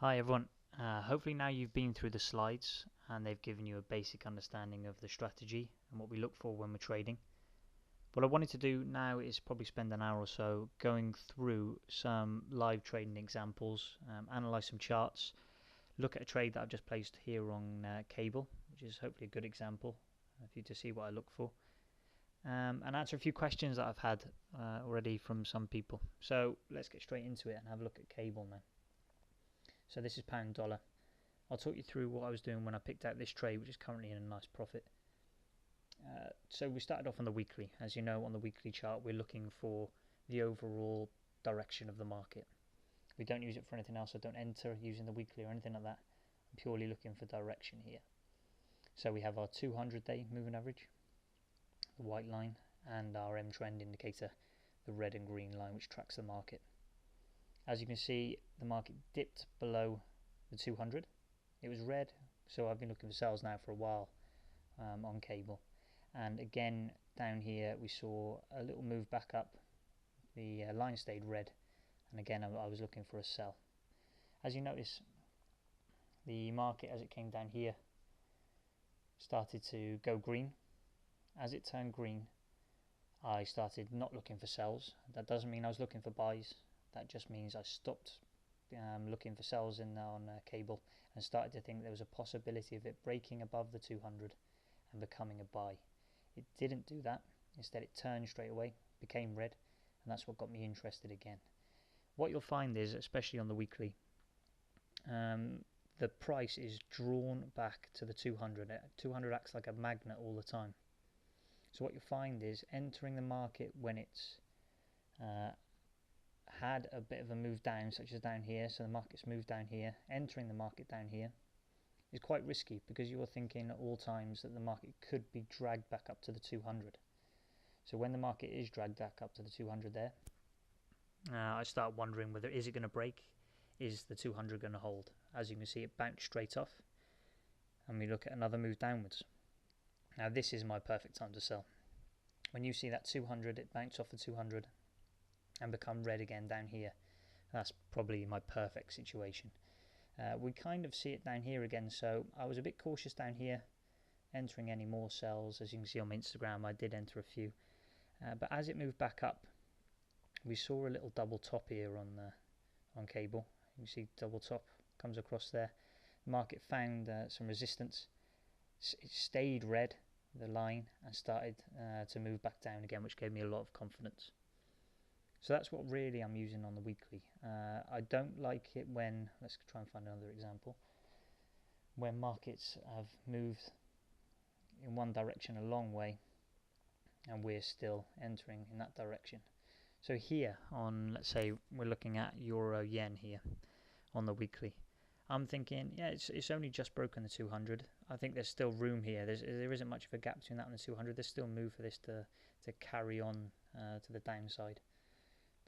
Hi everyone. Hopefully now you've been through the slides and they've given you a basic understanding of the strategy and what we look for when we're trading. What I wanted to do now is probably spend an hour or so going through some live trading examples, analyze some charts, look at a trade that I've just placed here on cable, which is hopefully a good example for you to see what I look for, and answer a few questions that I've had already from some people. So let's get straight into it and have a look at cable now. So this is pound dollar. I'll talk you through what I was doing when I picked out this trade, which is currently in a nice profit. So we started off on the weekly. As you know, on the weekly chart, we're looking for the overall direction of the market. We don't use it for anything else. I don't enter using the weekly or anything like that. I'm purely looking for direction here. So we have our 200-day moving average, the white line, and our M trend indicator, the red and green line, which tracks the market. As you can see, the market dipped below the 200. It was red, so I've been looking for sales now for a while on cable. And again, down here we saw a little move back up. The line stayed red, and again I was looking for a sell. As you notice, the market as it came down here started to go green. As it turned green, I started not looking for sells. That doesn't mean I was looking for buys. That just means I stopped looking for sells on cable and started to think there was a possibility of it breaking above the 200 and becoming a buy. It didn't do that. Instead, it turned straight away, became red, and that's what got me interested again. What you'll find is, especially on the weekly, the price is drawn back to the 200. 200 acts like a magnet all the time. So what you'll find is entering the market when it's had a bit of a move down, such as down here, so the market's moved down here, entering the market down here is quite risky because you are thinking at all times that the market could be dragged back up to the 200. So when the market is dragged back up to the 200 there, I start wondering whether is it going to break, is the 200 going to hold. As you can see, it bounced straight off, and we look at another move downwards. Now this is my perfect time to sell. When you see that 200, it bounce off the 200 and become red again down here. That's probably my perfect situation. We kind of see it down here again, so I was a bit cautious down here entering any more sells. As you can see on my Instagram, I did enter a few, but as it moved back up, we saw a little double top here on cable. You can see double top comes across there. The market found some resistance. It stayed red, the line, and started to move back down again, which gave me a lot of confidence. So that's what really I'm using on the weekly. I don't like it when, let's try and find another example, when markets have moved in one direction a long way and we're still entering in that direction. So here on, let's say we're looking at euro yen here on the weekly, I'm thinking, yeah, it's only just broken the 200. I think there's still room here. There isn't much of a gap between that and the 200. There's still move for this to carry on to the downside.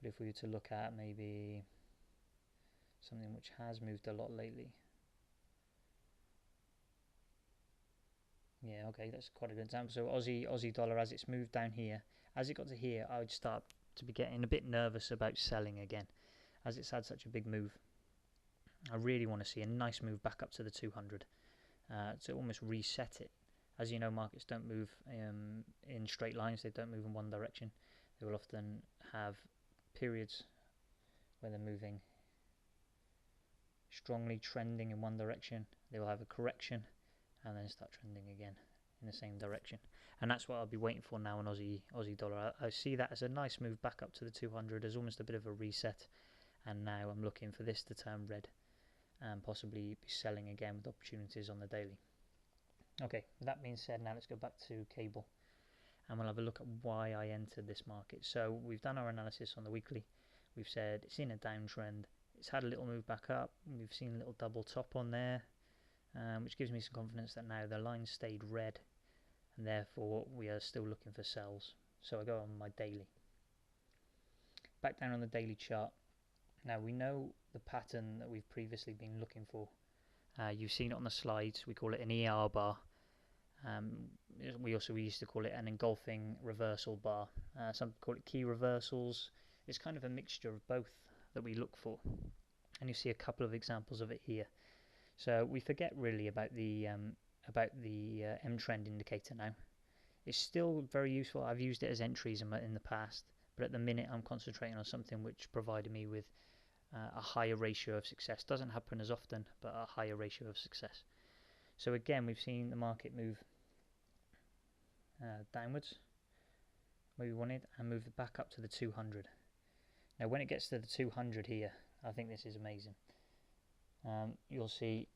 But if we were to look at maybe something which has moved a lot lately, yeah, okay, that's quite a good example. So Aussie dollar, as it's moved down here, as it got to here, I would start to be getting a bit nervous about selling again, as it's had such a big move. I really want to see a nice move back up to the 200 to almost reset it. As you know, markets don't move in straight lines. They don't move in one direction. They will often have periods where they're moving strongly trending in one direction. They will have a correction and then start trending again in the same direction, and that's what I'll be waiting for now on Aussie dollar. I see that as a nice move back up to the 200 as almost a bit of a reset, and now I'm looking for this to turn red and possibly be selling again with opportunities on the daily. Okay, that being said, now let's go back to cable and we'll have a look at why I entered this market. So we've done our analysis on the weekly. We've said it's in a downtrend. It's had a little move back up. We've seen a little double top on there, which gives me some confidence that now the line stayed red and therefore we are still looking for sells. So I go on my daily. Back down on the daily chart. Now we know the pattern that we've previously been looking for. You've seen it on the slides. We call it an ER bar. We used to call it an engulfing reversal bar. Some call it key reversals. It's kind of a mixture of both that we look for. and you see a couple of examples of it here. So we forget really about the M trend indicator now. It's still very useful. I've used it as entries in the past, but at the minute I'm concentrating on something which provided me with a higher ratio of success. Doesn't happen as often, but a higher ratio of success. So again, we've seen the market move downwards where we wanted and move back up to the 200. Now when it gets to the 200 here, I think this is amazing. You'll see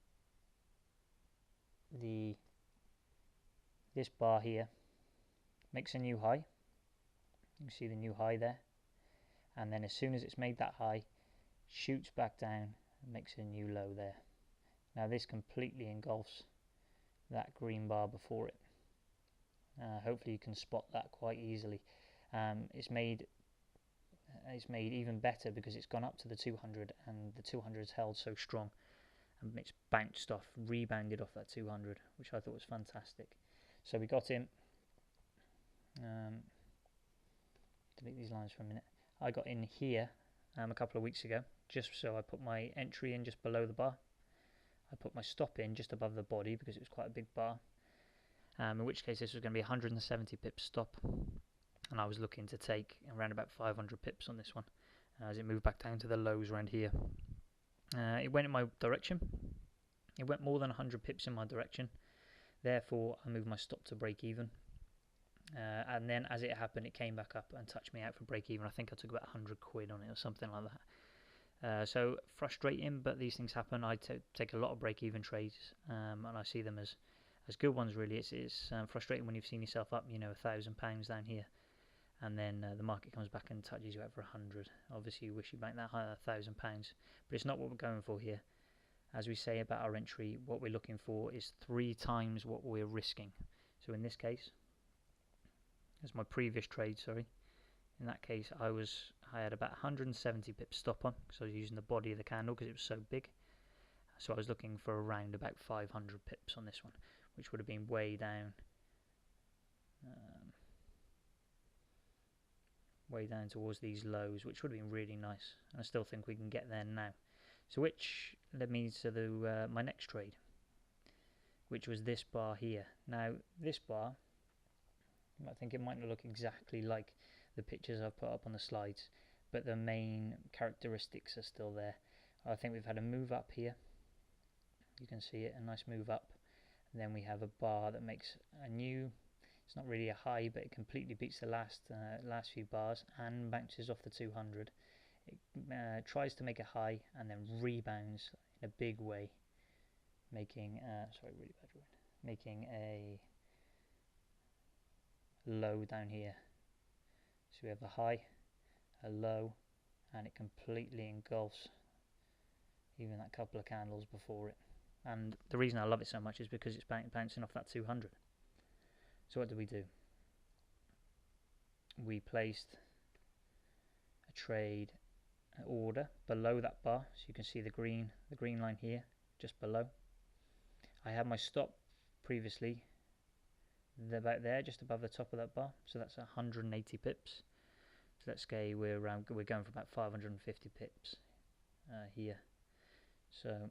this bar here makes a new high. You can see the new high there, and then as soon as it's made that high, shoots back down and makes a new low there. Now this completely engulfs that green bar before it. Hopefully you can spot that quite easily. It's made even better because it's gone up to the 200, and the 200 is held so strong, and it's bounced off, rebounded off that 200, which I thought was fantastic. So we got in. Delete these lines for a minute. I got in here a couple of weeks ago, just so I put my entry in just below the bar. I put my stop in just above the body because it was quite a big bar. In which case this was going to be 170 pips stop, and I was looking to take around about 500 pips on this one as it moved back down to the lows around here. It went in my direction. It went more than 100 pips in my direction. Therefore, I moved my stop to break even. And then as it happened, it came back up and touched me out for break even. I think I took about 100 quid on it or something like that. So frustrating, but these things happen. I take a lot of break even trades, and I see them as good ones really. It's frustrating when you've seen yourself up, £1,000 down here, and then the market comes back and touches you out for 100. Obviously you wish you banked that £1,000, but it's not what we're going for here. As we say about our entry, what we're looking for is 3 times what we're risking. So in this case, as my previous trade, in that case I had about 170 pips stop on, because I was using the body of the candle because it was so big. So I was looking for around about 500 pips on this one, which would have been way down towards these lows, which would have been really nice, and I still think we can get there now. So which led me to my next trade, which was this bar here. Now this bar, you might think it might not look exactly like the pictures I've put up on the slides, but the main characteristics are still there. I think we've had a move up here. You can see it, a nice move up. And then we have a bar that makes a new, it's not really a high, but it completely beats the last few bars and bounces off the 200. It tries to make a high and then rebounds in a big way, making making a low down here. So we have a high, a low, and it completely engulfs even that couple of candles before it. And the reason I love it so much is because it's bouncing off that 200. So what did we do? We placed a trade order below that bar, so you can see the green line here just below. I had my stop previously about there, just above the top of that bar, so that's 180 pips. So let's say we're going for about 550 pips here. So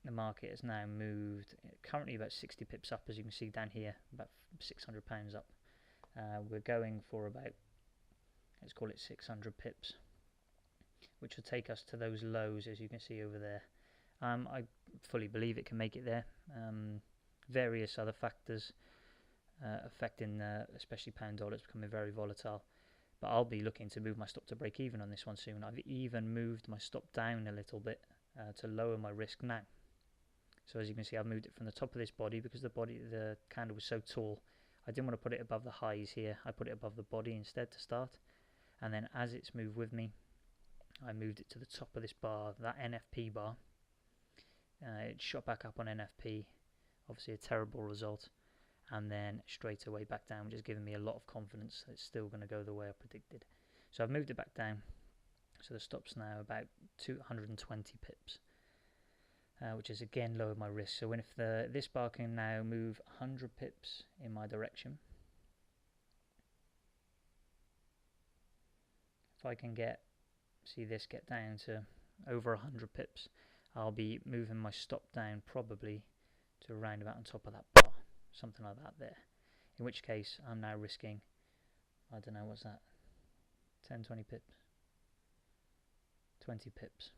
the market has now moved currently about 60 pips up, as you can see down here, about £600 up. We're going for about, let's call it 600 pips, which will take us to those lows, as you can see over there. I fully believe it can make it there. Various other factors affecting especially pound dollar is becoming very volatile, but I'll be looking to move my stop to break even on this one soon. I've even moved my stop down a little bit to lower my risk now. So as you can see, I've moved it from the top of this body because the candle was so tall. I didn't want to put it above the highs here. I put it above the body instead to start, and then as it's moved with me, I moved it to the top of this bar, that NFP bar. It shot back up on NFP, obviously a terrible result, and then straight away back down, which has given me a lot of confidence that it's still going to go the way I predicted. So I've moved it back down, so the stop's now about 220 pips, which is again lowered my risk. So if this bar can now move 100 pips in my direction, if I can get see this get down to over 100 pips, I'll be moving my stop down probably to around about on top of that bar, something like that there. In which case I'm now risking, I don't know, what's that, 10, 20 pips, 20 pips,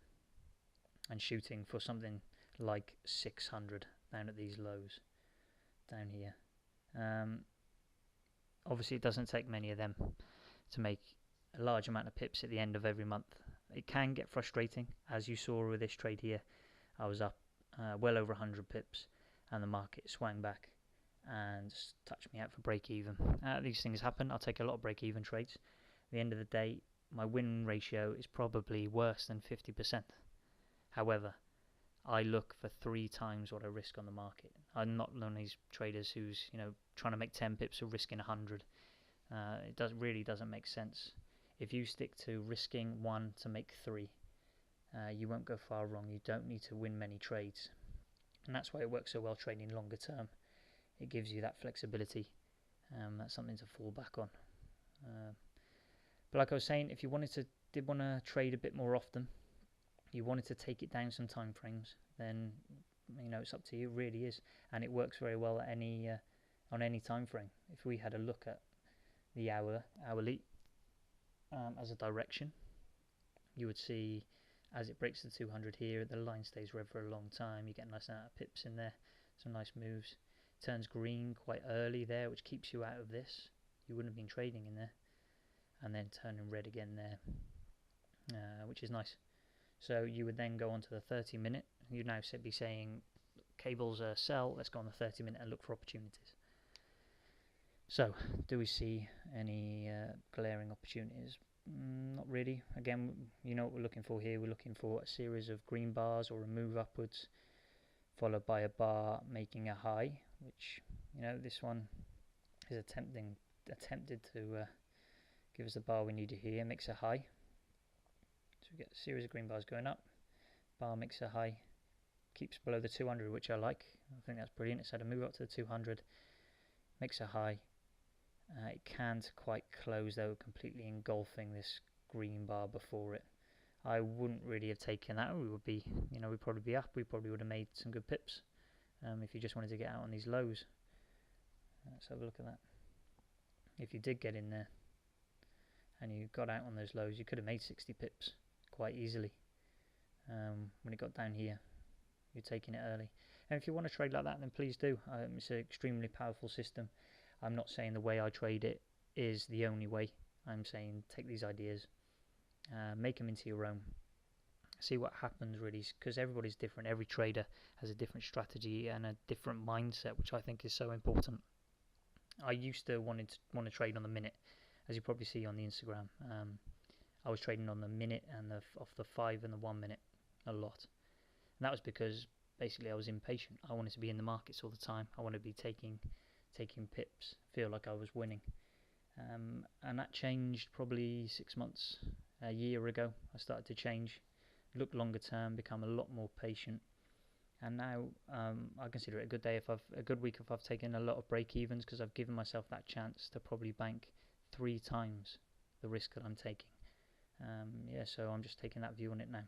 and shooting for something like 600 down at these lows down here. Obviously it doesn't take many of them to make a large amount of pips at the end of every month. It can get frustrating, as you saw with this trade here. I was up well over 100 pips and the market swung back and touched me out for break even. These things happen. I'll take a lot of break even trades. At the end of the day, my win ratio is probably worse than 50%. However, I look for 3 times what I risk on the market. I'm not one of these traders who's trying to make 10 pips or risking 100. It really doesn't make sense. If you stick to risking 1 to make 3, you won't go far wrong. You don't need to win many trades, and that's why it works so well trading longer term. It gives you that flexibility. That's something to fall back on. But like I was saying, if you did want to trade a bit more often, you wanted to take it down some time frames, then it's up to you. It really is, and it works very well at on any time frame. If we had a look at the hourly as a direction, you would see as it breaks the 200 here, the line stays red for a long time. You get a nice amount of pips in there, some nice moves. Turns green quite early there, which keeps you out of this. You wouldn't have been trading in there, and then turning red again there, which is nice. So you would then go on to the 30-minute. You'd now be saying, cables sell, let's go on the 30-minute and look for opportunities. So, do we see any glaring opportunities? Not really. Again, you know what we're looking for here. We're looking for a series of green bars or a move upwards, followed by a bar making a high, which, this one is attempted to give us the bar we need here, makes a high. So we get a series of green bars going up, bar makes a high, keeps below the 200, which I like. I think that's brilliant. It's had a move up to the 200, makes a high. It can't quite close though, completely engulfing this green bar before it. I wouldn't really have taken that. We would be, we'd probably be up. We probably would have made some good pips if you just wanted to get out on these lows. Let's have a look at that. If you did get in there and you got out on those lows, you could have made 60 pips quite easily. When it got down here, you're taking it early. And if you want to trade like that, then please do. It's an extremely powerful system. I'm not saying the way I trade it is the only way. I'm saying take these ideas, make them into your own, see what happens really, because everybody's different. Every trader has a different strategy and a different mindset, which I think is so important. I used to want to trade on the minute, as you probably see on the Instagram. I was trading on the minute and off the 5 and the 1 minute a lot, and that was because basically I was impatient. I wanted to be in the markets all the time. I wanted to be taking pips, feel like I was winning, and that changed probably 6 months, a year ago. I started to change, look longer term, become a lot more patient, and now I consider it a good day a good week if I've taken a lot of break evens, because I've given myself that chance to probably bank 3 times the risk that I'm taking. So I'm just taking that view on it now.